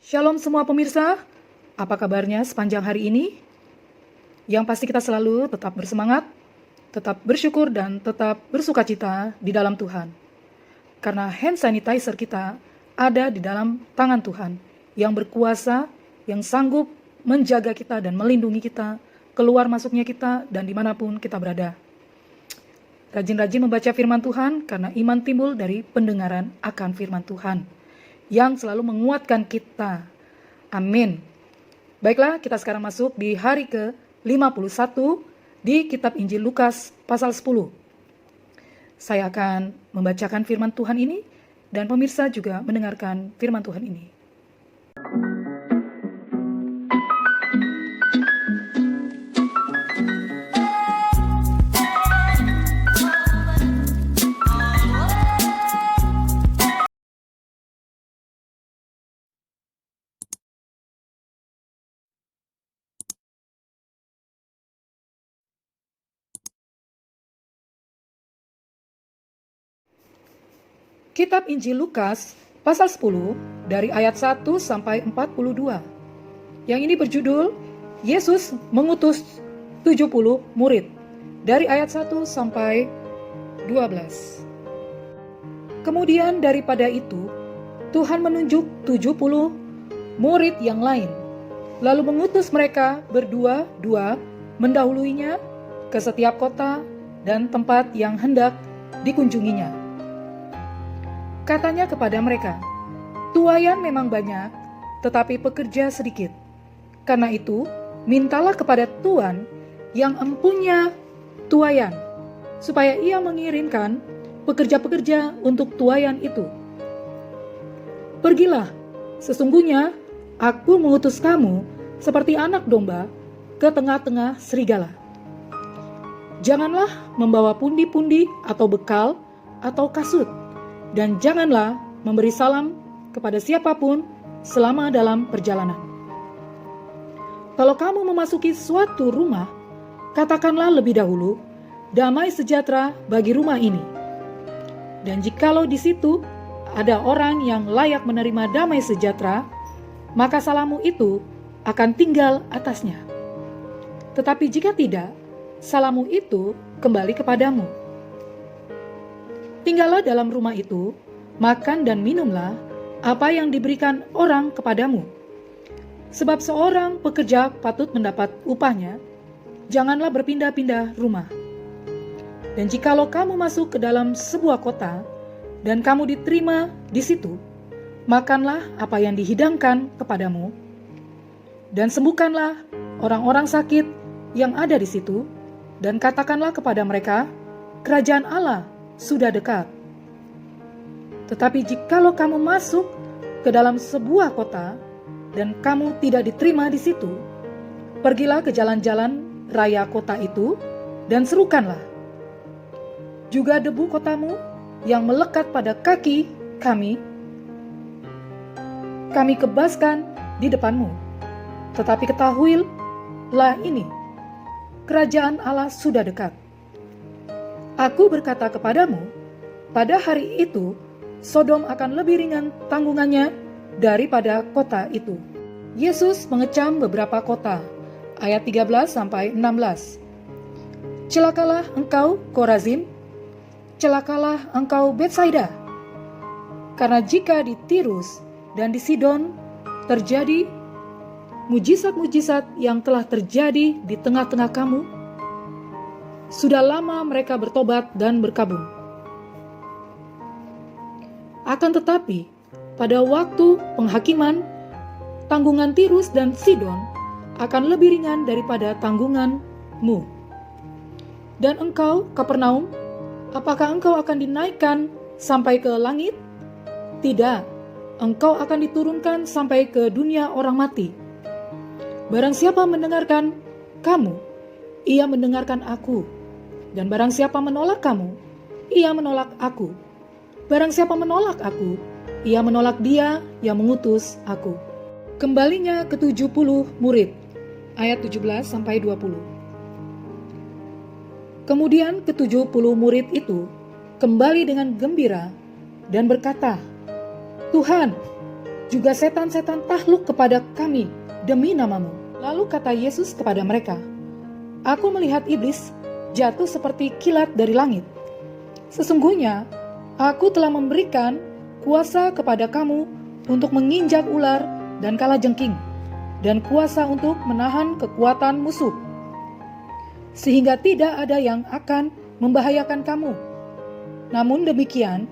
Shalom semua pemirsa, apa kabarnya sepanjang hari ini? Yang pasti kita selalu tetap bersemangat, tetap bersyukur dan tetap bersukacita di dalam Tuhan. Karena hand sanitizer kita ada di dalam tangan Tuhan yang berkuasa, yang sanggup menjaga kita dan melindungi kita, keluar masuknya kita dan dimanapun kita berada. Rajin-rajin membaca firman Tuhan karena iman timbul dari pendengaran akan firman Tuhan yang selalu menguatkan kita. Amin. Baiklah, kita sekarang masuk di hari ke-51 di kitab Injil Lukas pasal 10. Saya akan membacakan firman Tuhan ini dan pemirsa juga mendengarkan firman Tuhan ini. Kitab Injil Lukas pasal 10 dari ayat 1 sampai 42. Yang ini berjudul Yesus mengutus 70 murid dari ayat 1 sampai 12. Kemudian daripada itu Tuhan menunjuk 70 murid yang lain, lalu mengutus mereka berdua-dua mendahuluinya ke setiap kota dan tempat yang hendak dikunjunginya. Katanya kepada mereka, "Tuaian memang banyak, tetapi pekerja sedikit. Karena itu, mintalah kepada Tuhan yang empunya tuaian, supaya ia mengirimkan pekerja-pekerja untuk tuaian itu. Pergilah, sesungguhnya aku mengutus kamu seperti anak domba ke tengah-tengah serigala. Janganlah membawa pundi-pundi atau bekal atau kasut, dan janganlah memberi salam kepada siapapun selama dalam perjalanan. Kalau kamu memasuki suatu rumah, katakanlah lebih dahulu, damai sejahtera bagi rumah ini. Dan jikalau di situ ada orang yang layak menerima damai sejahtera, maka salammu itu akan tinggal atasnya. Tetapi jika tidak, salammu itu kembali kepadamu. Tinggallah dalam rumah itu, makan dan minumlah apa yang diberikan orang kepadamu. Sebab seorang pekerja patut mendapat upahnya, janganlah berpindah-pindah rumah. Dan jikalau kamu masuk ke dalam sebuah kota, dan kamu diterima di situ, makanlah apa yang dihidangkan kepadamu, dan sembuhkanlah orang-orang sakit yang ada di situ, dan katakanlah kepada mereka, kerajaan Allah sudah dekat. Tetapi jikalau kamu masuk ke dalam sebuah kota dan kamu tidak diterima di situ, pergilah ke jalan-jalan raya kota itu dan serukanlah, juga debu kotamu yang melekat pada kaki kami kebaskan di depanmu. Tetapi ketahuilah ini, kerajaan Allah sudah dekat. Aku berkata kepadamu, pada hari itu Sodom akan lebih ringan tanggungannya daripada kota itu." Yesus mengecam beberapa kota. Ayat 13-16. "Celakalah engkau Korazim, celakalah engkau Betsaida. Karena jika di Tirus dan di Sidon terjadi mujizat-mujizat yang telah terjadi di tengah-tengah kamu, sudah lama mereka bertobat dan berkabung. Akan tetapi, pada waktu penghakiman, tanggungan Tirus dan Sidon akan lebih ringan daripada tanggunganmu. Dan engkau, Kapernaum, apakah engkau akan dinaikkan sampai ke langit? Tidak, engkau akan diturunkan sampai ke dunia orang mati. Barang siapa mendengarkan kamu, ia mendengarkan aku. Dan barang siapa menolak kamu, ia menolak aku. Barang siapa menolak aku, ia menolak dia yang mengutus aku." Kembalinya ke-70 murid. Ayat 17-20. Kemudian ke-70 murid itu kembali dengan gembira dan berkata, "Tuhan, juga setan-setan takluk kepada kami demi namamu." Lalu kata Yesus kepada mereka, "Aku melihat iblis jatuh seperti kilat dari langit. Sesungguhnya aku telah memberikan kuasa kepada kamu untuk menginjak ular dan kalajengking, dan kuasa untuk menahan kekuatan musuh, sehingga tidak ada yang akan membahayakan kamu. Namun demikian,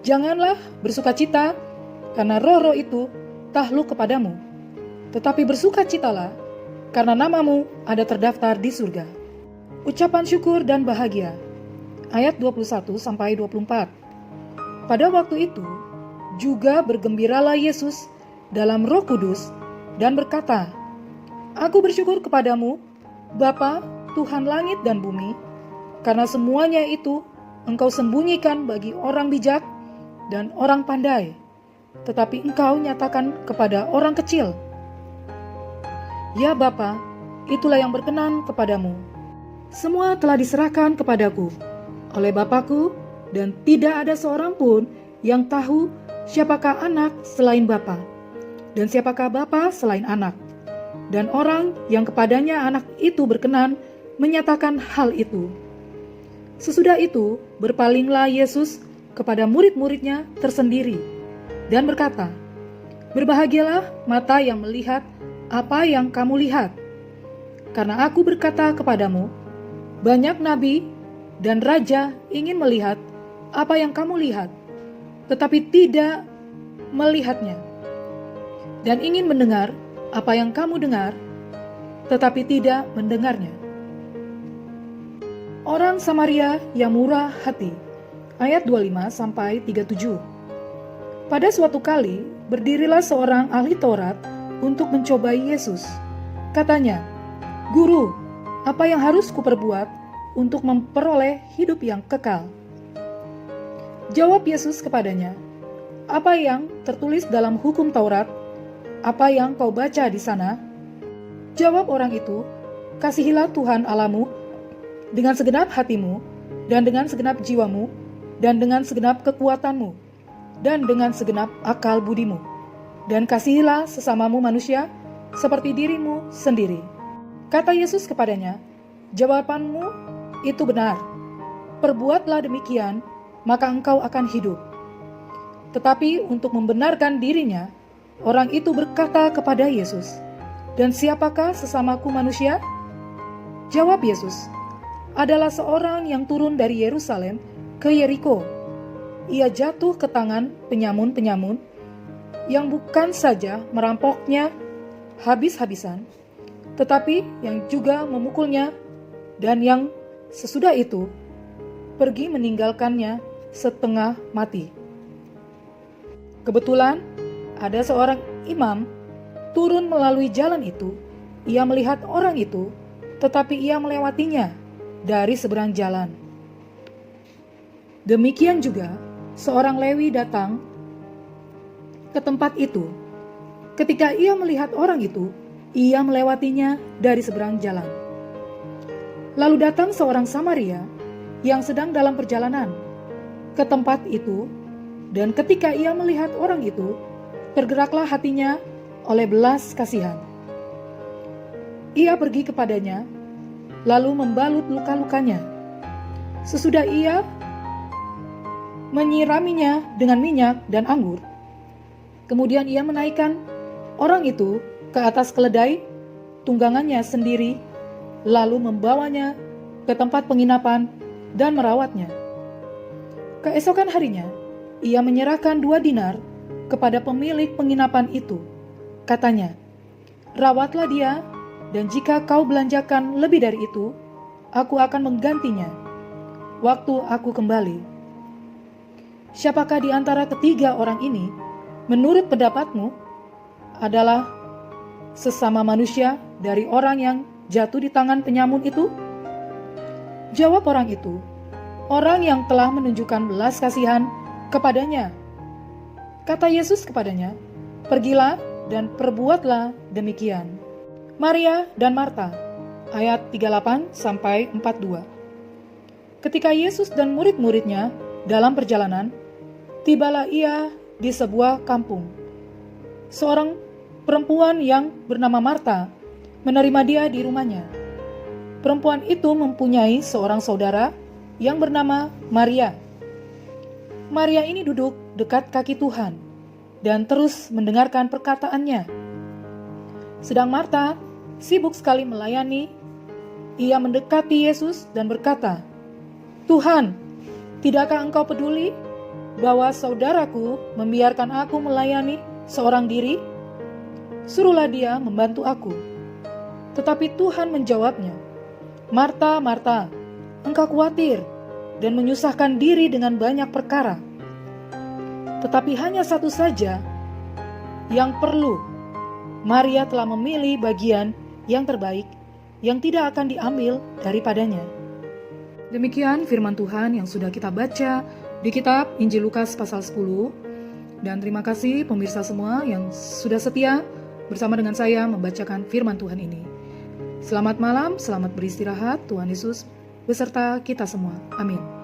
janganlah bersukacita karena roh-roh itu takluk kepadamu, tetapi bersukacitalah karena namamu ada terdaftar di surga." Ucapan syukur dan bahagia. Ayat 21-24. Pada waktu itu juga bergembiralah Yesus dalam Roh Kudus dan berkata, "Aku bersyukur kepadamu, Bapa, Tuhan langit dan bumi, karena semuanya itu Engkau sembunyikan bagi orang bijak dan orang pandai, tetapi Engkau nyatakan kepada orang kecil. Ya Bapa, itulah yang berkenan kepadamu. Semua telah diserahkan kepadaku oleh Bapakku, dan tidak ada seorang pun yang tahu siapakah anak selain Bapa, dan siapakah Bapa selain anak, dan orang yang kepadanya anak itu berkenan menyatakan hal itu." Sesudah itu berpalinglah Yesus kepada murid-muridnya tersendiri dan berkata, "Berbahagialah mata yang melihat apa yang kamu lihat. Karena aku berkata kepadamu, banyak nabi dan raja ingin melihat apa yang kamu lihat, tetapi tidak melihatnya, dan ingin mendengar apa yang kamu dengar, tetapi tidak mendengarnya." Orang Samaria yang murah hati. Ayat 25-37. Pada suatu kali, berdirilah seorang ahli Taurat untuk mencobai Yesus. Katanya, "Guru, apa yang harus kuperbuat untuk memperoleh hidup yang kekal?" Jawab Yesus kepadanya, "Apa yang tertulis dalam hukum Taurat? Apa yang kau baca di sana?" Jawab orang itu, "Kasihilah Tuhan Allahmu dengan segenap hatimu, dan dengan segenap jiwamu, dan dengan segenap kekuatanmu, dan dengan segenap akal budimu. Dan kasihilah sesamamu manusia seperti dirimu sendiri." Kata Yesus kepadanya, "Jawabanmu itu benar. Perbuatlah demikian, maka engkau akan hidup." Tetapi untuk membenarkan dirinya, orang itu berkata kepada Yesus, "Dan siapakah sesamaku manusia?" Jawab Yesus, "Adalah seorang yang turun dari Yerusalem ke Yeriko. Ia jatuh ke tangan penyamun-penyamun yang bukan saja merampoknya habis-habisan, tetapi yang juga memukulnya, dan yang sesudah itu pergi meninggalkannya setengah mati. Kebetulan ada seorang imam turun melalui jalan itu. Ia melihat orang itu, tetapi ia melewatinya dari seberang jalan. Demikian juga seorang Lewi datang ke tempat itu. Ketika ia melihat orang itu, ia melewatinya dari seberang jalan. Lalu datang seorang Samaria yang sedang dalam perjalanan ke tempat itu, dan ketika ia melihat orang itu, tergeraklah hatinya oleh belas kasihan. Ia pergi kepadanya, lalu membalut luka-lukanya. Sesudah ia menyiraminya dengan minyak dan anggur, kemudian ia menaikkan orang itu ke atas keledai tunggangannya sendiri, lalu membawanya ke tempat penginapan dan merawatnya. Keesokan harinya, ia menyerahkan 2 dinar kepada pemilik penginapan itu. Katanya, "Rawatlah dia, dan jika kau belanjakan lebih dari itu, aku akan menggantinya waktu aku kembali." Siapakah di antara ketiga orang ini, menurut pendapatmu, adalah sesama manusia dari orang yang jatuh di tangan penyamun itu? Jawab orang itu, "Orang yang telah menunjukkan belas kasihan kepadanya." Kata Yesus kepadanya, "Pergilah dan perbuatlah demikian." Maria dan Marta, ayat 38-42. Ketika Yesus dan murid-muridnya dalam perjalanan, tibalah ia di sebuah kampung. seorang perempuan yang bernama Marta menerima dia di rumahnya. Perempuan itu mempunyai seorang saudara yang bernama Maria. Maria ini duduk dekat kaki Tuhan dan terus mendengarkan perkataannya. Sedang Marta sibuk sekali melayani. Ia mendekati Yesus dan berkata, "Tuhan, tidakkah Engkau peduli bahwa saudaraku membiarkan aku melayani seorang diri? Suruhlah dia membantu aku." Tetapi Tuhan menjawabnya, "Marta, Marta, engkau khawatir dan menyusahkan diri dengan banyak perkara. Tetapi hanya satu saja yang perlu. Maria telah memilih bagian yang terbaik, yang tidak akan diambil daripadanya." Demikian firman Tuhan yang sudah kita baca di kitab Injil Lukas pasal 10. Dan terima kasih pemirsa semua yang sudah setia bersama dengan saya membacakan firman Tuhan ini. Selamat malam, selamat beristirahat. Tuhan Yesus beserta kita semua. Amin.